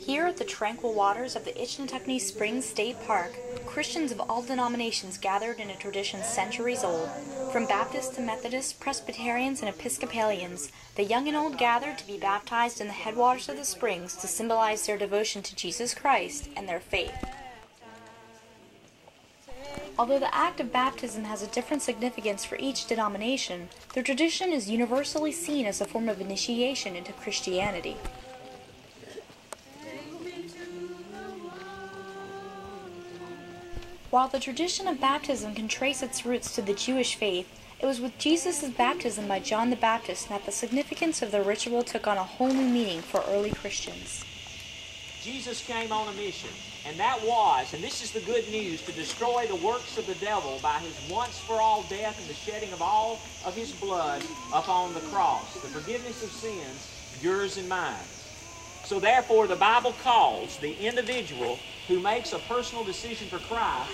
Here at the tranquil waters of the Ichetucknee Springs State Park, Christians of all denominations gathered in a tradition centuries old. From Baptists to Methodists, Presbyterians, and Episcopalians, the young and old gathered to be baptized in the headwaters of the springs to symbolize their devotion to Jesus Christ and their faith. Although the act of baptism has a different significance for each denomination, the tradition is universally seen as a form of initiation into Christianity. While the tradition of baptism can trace its roots to the Jewish faith, it was with Jesus' baptism by John the Baptist that the significance of the ritual took on a whole new meaning for early Christians. Jesus came on a mission, and that was, and this is the good news, to destroy the works of the devil by his once-for-all death and the shedding of all of his blood upon the cross, the forgiveness of sins, yours and mine. So therefore, the Bible calls the individual who makes a personal decision for Christ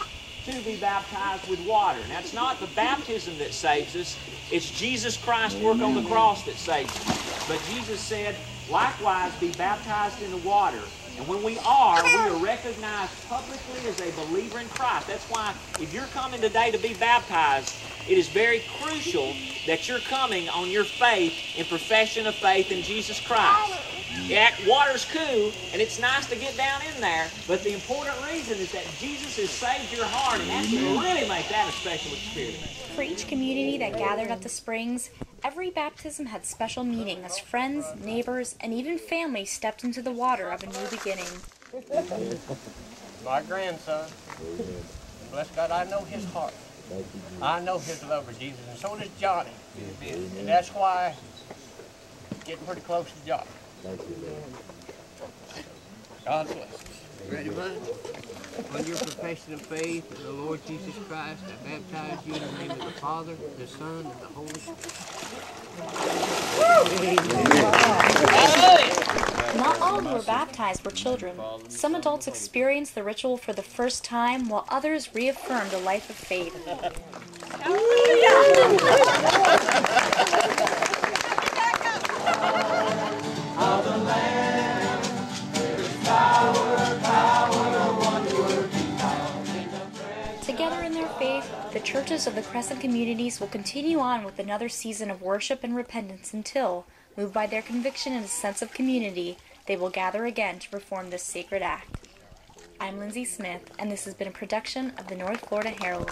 to be baptized with water. Now, it's not the baptism that saves us, it's Jesus Christ's work on the cross that saves us. But Jesus said, likewise, be baptized in the water. And when we are recognized publicly as a believer in Christ. That's why if you're coming today to be baptized, it is very crucial that you're coming on your faith in profession of faith in Jesus Christ. Yeah, water's cool, and it's nice to get down in there, but the important reason is that Jesus has saved your heart, and that's going to really make that a special experience. For each community that gathered at the springs, every baptism had special meaning as friends, neighbors, and even family stepped into the water of a new beginning. My grandson, bless God, I know his heart. I know his love for Jesus, and so does Johnny. And that's why I'm getting pretty close to Johnny. God bless. Ready, bud? On your profession of faith in the Lord Jesus Christ, I baptize you in the name of the Father, the Son, and the Holy Spirit. Not all who were baptized were children. Some adults experienced the ritual for the first time, while others reaffirmed a life of faith. Together in their faith, the churches of the Crescent communities will continue on with another season of worship and repentance until, moved by their conviction and a sense of community, they will gather again to perform this sacred act. I'm Lindsay Smith, and this has been a production of the North Florida Herald.